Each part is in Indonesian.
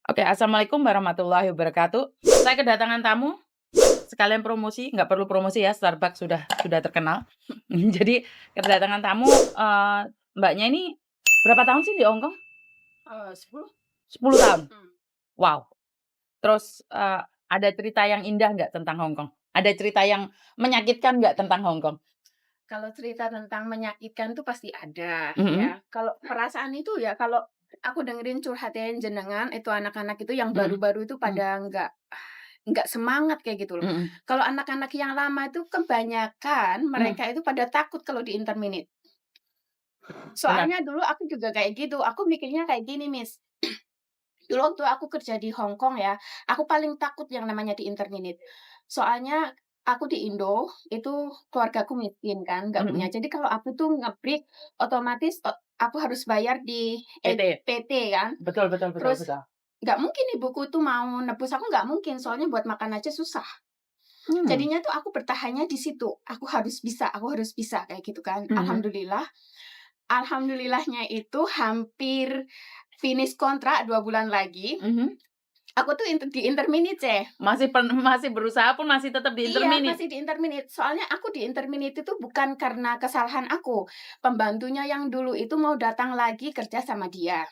Oke, assalamualaikum warahmatullahi wabarakatuh. Saya kedatangan tamu, sekalian promosi, nggak perlu promosi ya, Starbucks sudah terkenal. Jadi kedatangan tamu, Mbaknya ini berapa tahun sih di Hong Kong? 10. 10 tahun? Mmm. Wow. Terus, ada cerita yang indah nggak tentang Hong Kong? Ada cerita yang menyakitkan nggak tentang Hong Kong? Kalau cerita tentang menyakitkan tuh pasti ada, Mhm, ya. Kalau perasaan itu ya kalau aku dengerin curhatnya jenengan, itu anak-anak itu yang mhm, baru-baru itu mhm, pada nggak semangat kayak gitu loh. mhm. Kalau anak-anak yang lama itu kebanyakan Mhm, mereka itu pada takut kalau di interminate. benar. Soalnya dulu aku juga kayak gitu, aku mikirnya kayak gini, Miss, dulu waktu aku kerja di Hong Kong ya, aku paling takut yang namanya di interminate. Soalnya aku di Indo, itu keluargaku miskin kan, nggak punya. Mhm, Jadi kalau aku tuh nge-break, otomatis aku harus bayar di PT. PT kan. Betul betul betul Terus betul. nggak mungkin ibuku tuh mau nebus aku, nggak mungkin, soalnya buat makan aja susah. Mmm, Jadinya tuh aku bertahannya di situ, aku harus bisa, kayak gitu kan. mhm, Alhamdulillahnya itu hampir finish kontrak 2 bulan lagi. mhm. Aku tuh di interminate. Masih berusaha pun masih tetap di Iya, interminate? masih di interminate. Soalnya aku di interminate itu bukan karena kesalahan aku. Pembantunya yang dulu itu mau datang lagi kerja sama dia.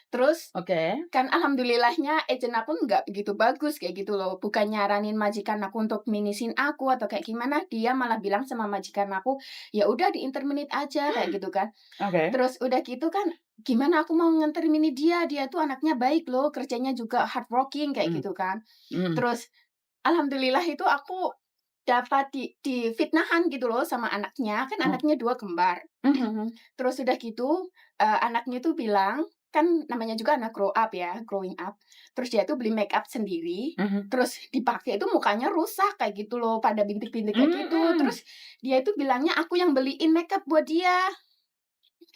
Terus Oke. kan alhamdulillahnya agen aku nggak begitu bagus kayak gitu loh. Bukan nyaranin majikan aku untuk minisin aku atau kayak gimana, dia malah bilang sama majikan aku, "Ya udah di interminate aja," kayak gitu kan. Oke. Terus udah gitu kan, gimana aku mau nge-terminate dia, dia tuh anaknya baik loh, kerjanya juga hardworking kayak Mhm, gitu kan. mhm, Terus alhamdulillah itu aku dapat fitnahan gitu loh sama anaknya, kan oh, anaknya 2 kembar. mhm mhm, Terus udah gitu, anaknya tuh bilang, kan namanya juga anak growing up, terus dia tuh beli make up sendiri, mhm, terus dipakai itu mukanya rusak kayak gitu loh, pada bintik-bintik kayak gitu. mhm. Terus dia itu bilangnya aku yang beliin make up buat dia.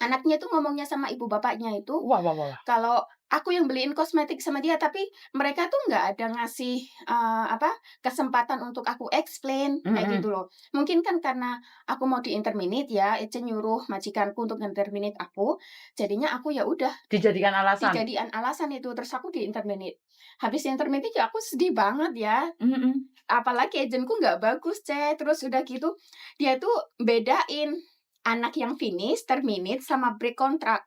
Anaknya tuh ngomongnya sama ibu bapaknya itu, Wah wah wah wah, kalau aku yang beliin kosmetik sama dia, tapi mereka tuh nggak ada ngasih, kesempatan untuk aku explain, mhm kayak gitu mhm. loh. Mungkin kan karena aku mau di-interminate ya, Ece nyuruh majikanku untuk nge-terminate aku, jadinya aku ya udah Dijadikan alasan? dijadikan alasan itu, terus aku di-interminate. Habis interminate ya aku sedih banget ya, Mhm mhm. apalagi agenku nggak bagus, terus udah gitu, dia tuh bedain anak yang finish, terminate, sama break kontrak.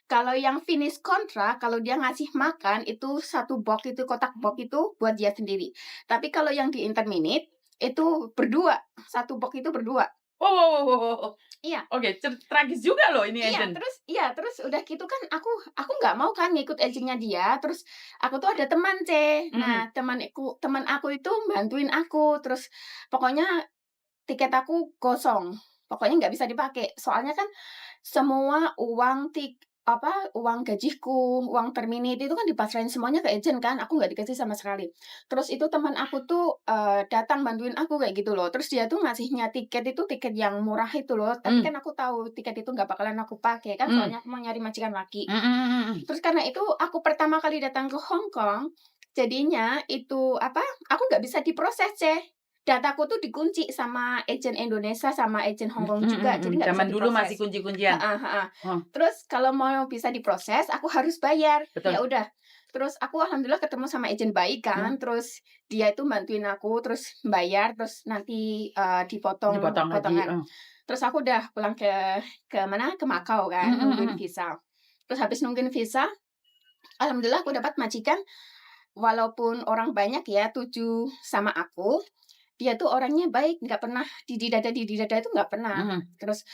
Kalau yang finish kontrak, kalau dia ngasih makan itu satu box itu, kotak box itu buat dia sendiri. Tapi kalau yang di interminate, itu berdua, satu box itu berdua. Wow wow wow wow wow, wow. Iya. Oke, tragis juga loh ini Iya, agent. terus udah gitu kan aku nggak mau kan ngikut agent dia, terus aku tuh ada teman, Nah, Mhm, teman aku itu bantuin aku, terus pokoknya tiket aku kosong, pokoknya nggak bisa dipakai. Soalnya kan semua uang gajiku, uang terminate itu kan dipasrahin semuanya ke agen kan, aku nggak dikasih sama sekali. Terus itu teman aku tuh, datang bantuin aku kayak gitu loh, terus dia tuh ngasihnya tiket itu tiket yang murah itu loh, tapi kan mmm, aku tahu tiket itu nggak bakalan aku pakai kan mmm, soalnya aku mau nyari majikan laki. mhm mhm mhm. Terus karena itu aku pertama kali datang ke Hong Kong, jadinya itu aku nggak bisa diproses, Dataku tuh dikunci sama agen Indonesia sama agen Hong Kong Mhm juga, mhm. jadi nggak bisa Zaman dulu masih diproses. kunci-kuncian. Heeh heeh. Oh, Terus kalau mau bisa diproses, aku harus bayar. Ya betul. udah, terus aku alhamdulillah ketemu sama agen baik Mhm, kan, terus dia itu bantuin aku, terus bayar, terus nanti, dipotong dipotong lagi, potongan. Terus aku udah pulang ke mana, ke Makau kan, mhm nungguin mhm. visa. Terus habis nungguin visa, alhamdulillah aku dapat majikan, walaupun orang banyak ya, 7 sama aku, dia tuh orangnya baik, nggak pernah di didada itu nggak pernah. Mhm, Terus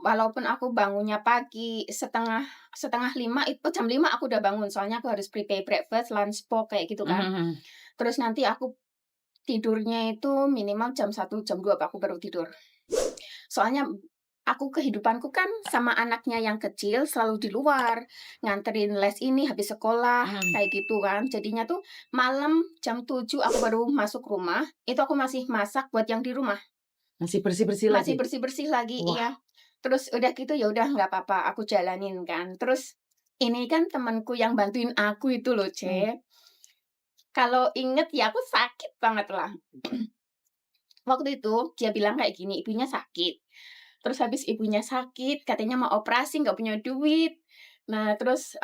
walaupun aku bangunnya pagi setengah setengah lima, itu jam 5 aku udah bangun, soalnya aku harus prepare breakfast, lunch box kayak gitu mhm kan. mhm. Terus nanti aku tidurnya itu minimal jam 1 jam 2 aku baru tidur. Soalnya aku kehidupanku kan sama anaknya yang kecil selalu di luar, nganterin les ini habis sekolah, Mhm, kayak gitu kan. Jadinya tuh malam jam 7 aku baru masuk rumah, itu aku masih masak buat yang di rumah. masih bersih-bersih Masih lagi? bersih-bersih lagi, Wah, iya. Terus udah gitu, ya udah nggak apa-apa, aku jalanin kan. Terus ini kan temenku yang bantuin aku itu loh, mmm, kalau inget ya aku sakit banget lah. Waktu itu dia bilang kayak gini, ibunya sakit. Terus habis ibunya sakit, katanya mau operasi, nggak punya duit. Nah, terus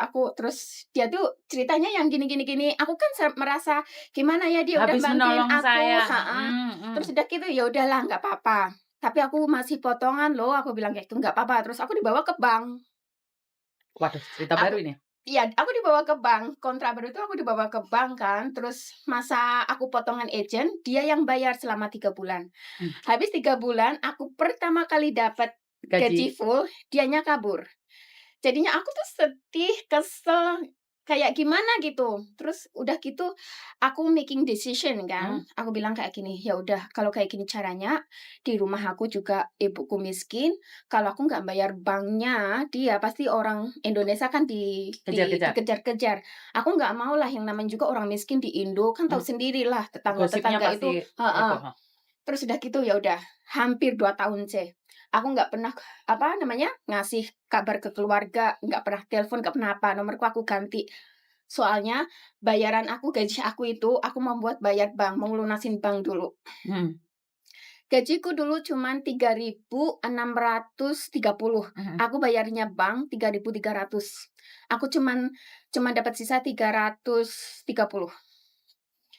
dia tuh ceritanya yang gini gini gini, aku kan merasa gimana ya dia udah Habis bantuin menolong aku, saya, heeh. mhm. Terus udah gitu, "Ya udahlah nggak apa-apa, tapi aku masih potongan loh," aku bilang kayak gitu, "nggak apa-apa." Terus aku dibawa ke bank. Waduh, cerita Aku baru ini? iya, aku dibawa ke bank, kontrak baru itu aku dibawa ke bank kan, terus masa aku potongan agent, dia yang bayar selama 3 bulan. Mmm, Habis 3 bulan, aku pertama kali dapat gaji gaji? full, dianya kabur. Jadinya aku tuh sedih, kesel, kayak gimana gitu. Terus udah gitu aku making decision Mmm, kan, aku bilang kayak gini, "Ya udah kalau kayak gini caranya, di rumah aku juga ibuku miskin, kalau aku nggak bayar banknya dia pasti orang Indonesia kan kejar-kejar? dikejar-kejar. Aku nggak mau lah yang namanya juga orang miskin di Indo, kan tahu Mmm, sendirilah gosipnya tetangga-tetangga pasti itu." Heeh. heboh, heeh. Terus udah gitu ya udah, hampir 2 tahun aku nggak pernah, apa namanya, ngasih kabar ke keluarga, nggak pernah telepon, nggak pernah apa, nomorku aku ganti. Soalnya bayaran aku, gaji aku itu, aku mau buat bayar bank, mau lunasin bank dulu. Mhm, Gajiku dulu cuman 3.630, mhm. aku bayarnya bank 3.300. Aku cuman cuman dapat sisa 330.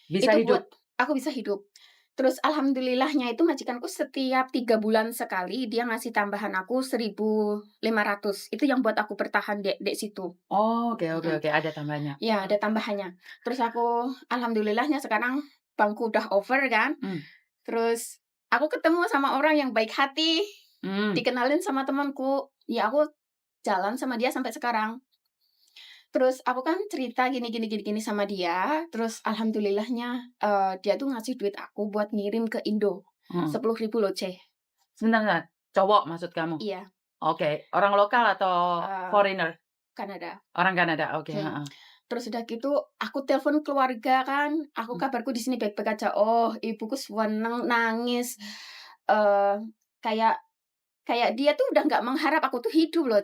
Bisa Itu buat hidup? aku bisa hidup. Terus alhamdulillahnya itu majikanku setiap 3 bulan sekali dia ngasih tambahan aku 1.500. Itu yang buat aku bertahan dek situ. Oh, oke oke Mhm. oke, ada tambahannya. Ya ada tambahannya. Terus aku alhamdulillahnya sekarang bankku udah over kan, Mmm, terus aku ketemu sama orang yang baik hati, mmm, dikenalin sama temanku, ya aku jalan sama dia sampai sekarang. Terus aku kan cerita gini gini gini gini sama dia, terus alhamdulillahnya, dia tuh ngasih duit aku buat ngirim ke Indo, mhm. 10.000 loh, Sebentar sebentar, cowok maksud kamu? Iya, Oke, orang lokal atau eee, foreigner? Kanada. Orang Kanada? Oke, Mhm. heeh. Terus udah gitu aku telepon keluarga kan, aku Mmm, kabarku di sini baik-baik aja. Oh, ibuku seneng, nangis, eee, kayak kayak dia tuh udah nggak mengharap aku tuh hidup loh,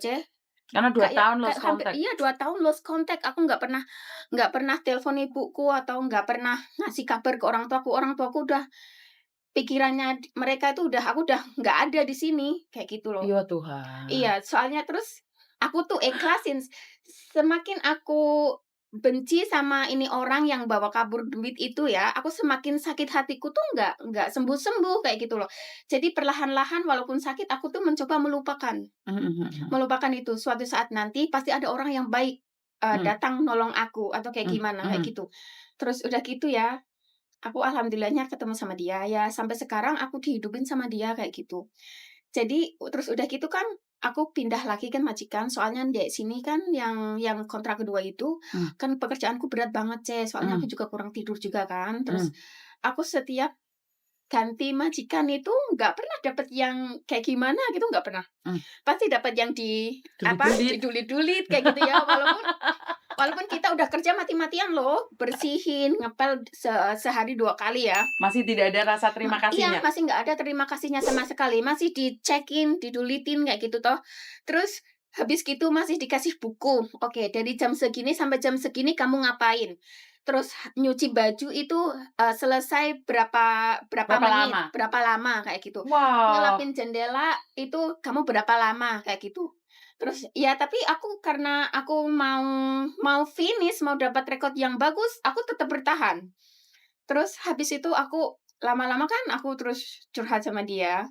karena 2 Kayak tahun kayak lost hampir contact. iya 2 tahun lost contact, aku nggak pernah telepon ibuku atau nggak pernah ngasih kabar ke orang tuaku udah pikirannya mereka itu udah aku udah nggak ada di sini, kayak gitu loh. Ya Tuhan. Iya, soalnya terus aku tuh ikhlasin, semakin aku benci sama ini orang yang bawa kabur duit itu ya, aku semakin sakit hatiku tuh nggak sembuh-sembuh, kayak gitu loh. Jadi perlahan-lahan walaupun sakit aku tuh mencoba melupakan. Mhm mhm mhm. Melupakan itu, suatu saat nanti pasti ada orang yang baik, Mmm, datang nolong aku atau kayak mmm, gimana, kayak mhm. gitu. Terus udah gitu ya, aku alhamdulillahnya ketemu sama dia, ya sampai sekarang aku dihidupin sama dia, kayak gitu. Jadi, terus udah gitu kan, aku pindah lagi kan majikan, soalnya di sini kan yang kontrak kedua itu, Mmm, kan pekerjaanku berat banget, soalnya aku mmm, juga kurang tidur juga kan. Terus mmm, aku setiap ganti majikan itu nggak pernah dapet yang kayak gimana gitu, nggak pernah. mmm. Pasti dapat yang Julit-julit. didulit-dulit kayak gitu ya, walaupun walaupun kita udah kerja mati-matian loh, bersihin, ngepel sehari 2 kali ya. Masih tidak ada rasa terima Iya, kasihnya? masih nggak ada terima kasihnya sama sekali, masih dicekin, didulitin kayak gitu toh. Terus habis gitu masih dikasih buku, "Oke, dari jam segini sampai jam segini kamu ngapain?" Terus nyuci baju itu, selesai berapa berapa Berapa lama? menit, berapa lama, kayak gitu. Wah, Ngelapin jendela itu kamu berapa lama, kayak gitu. Terus ya tapi aku karena aku mau mau finish, mau dapat rekod yang bagus, aku tetap bertahan. Terus habis itu aku lama-lama kan aku terus curhat sama dia,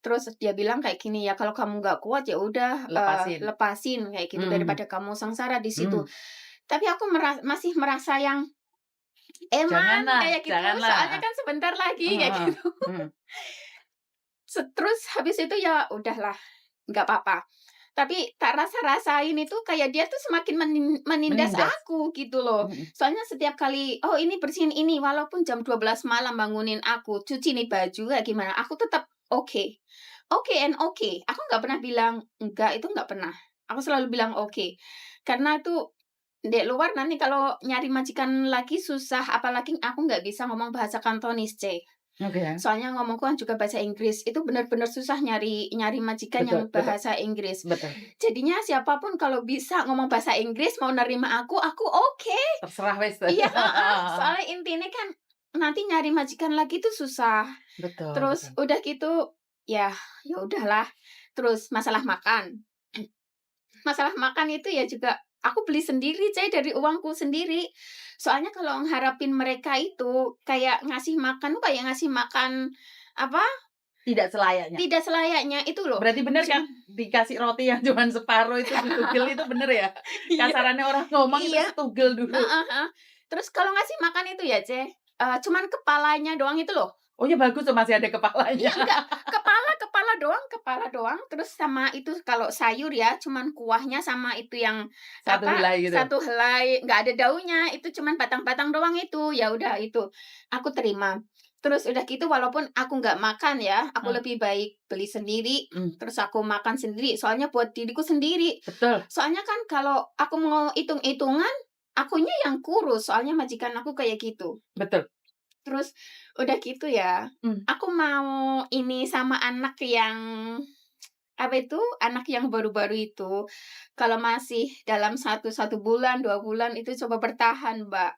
terus dia bilang kayak gini, "Ya kalau kamu nggak kuat ya udah, lepasin. lepasin," kayak gitu, Mhm, "daripada kamu sengsara di situ." mmm. Tapi aku masih merasa yang, "Eman," Janganlah kayak gitu, janganlah, soalnya heeh. kan sebentar lagi kayak Heeh, gitu. mhm. Terus habis itu ya udahlah, nggak apa-apa. Tapi tak rasa-rasain itu kayak dia tuh semakin menindas Menindas. aku gitu loh. Mhm, Soalnya setiap kali, "Oh ini bersihin ini," walaupun jam 12 malam bangunin aku, "Cuci nih baju," kayak gimana, aku tetap oke. Oke and oke. Aku nggak pernah bilang enggak, itu nggak pernah. Aku selalu bilang oke. Karena itu di luar nanti kalau nyari majikan lagi susah, apalagi aku nggak bisa ngomong bahasa Kantonis, oke. Soalnya ngomongku kan juga bahasa Inggris, itu benar-benar susah nyari nyari majikan yang Betul betul bahasa Inggris. betul. Jadinya siapapun kalau bisa ngomong bahasa Inggris mau nerima aku oke. Terserah wes. Iya, heeh, Heeh. soalnya intinya kan nanti nyari majikan lagi tuh susah. Betul Terus betul. udah gitu, ya ya udahlah. Terus masalah makan, masalah makan itu ya juga aku beli sendiri, dari uangku sendiri. Soalnya kalau ngharapin mereka itu kayak ngasih makan tuh kayak ngasih makan, apa, Tidak selayaknya. tidak selayaknya itu loh. Berarti bener kan Cuma dikasih roti yang cuman separuh itu ditugel itu bener ya? iya, Kasarannya orang ngomong itu iya, ditugel dulu. heeh heeh. Terus kalau ngasih makan itu ya, cuman kepalanya doang itu loh. Oh ya bagus tuh masih ada Iya, kepalanya. enggak, kepala doang, terus sama itu kalau sayur ya cuman kuahnya sama itu yang, Satu apa, helai gitu? satu helai, nggak ada daunnya, itu cuman batang-batang doang itu, ya udah itu, aku terima. Terus udah gitu walaupun aku nggak makan ya, aku Mmm, lebih baik beli sendiri, mmm, terus aku makan sendiri, soalnya buat diriku sendiri. betul Soalnya kan kalau aku mau hitung-hitungan, akunya yang kurus, soalnya majikan aku kayak gitu. betul. Terus udah gitu ya, Mmm, aku mau ini sama anak yang, apa itu, anak yang baru-baru itu, kalau masih dalam satu bulan, 2 bulan itu coba bertahan, Mbak.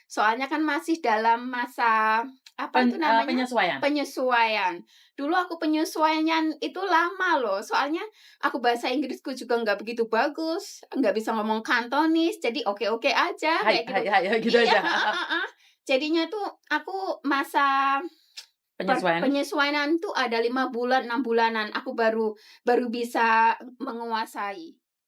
Soalnya kan masih dalam masa, apa itu namanya, penyesuaian? penyesuaian. Dulu aku penyesuaian itu lama loh, soalnya aku bahasa Inggrisku juga nggak begitu bagus, nggak bisa ngomong Kantonis, jadi oke-oke aja Hai kayak gitu. hai hai, gitu Iya, aja? heeh heeh. Jadinya tuh aku masa Penyesuaian? penyesuaian tuh ada 5 bulan, 6 bulanan, aku baru baru bisa menguasai.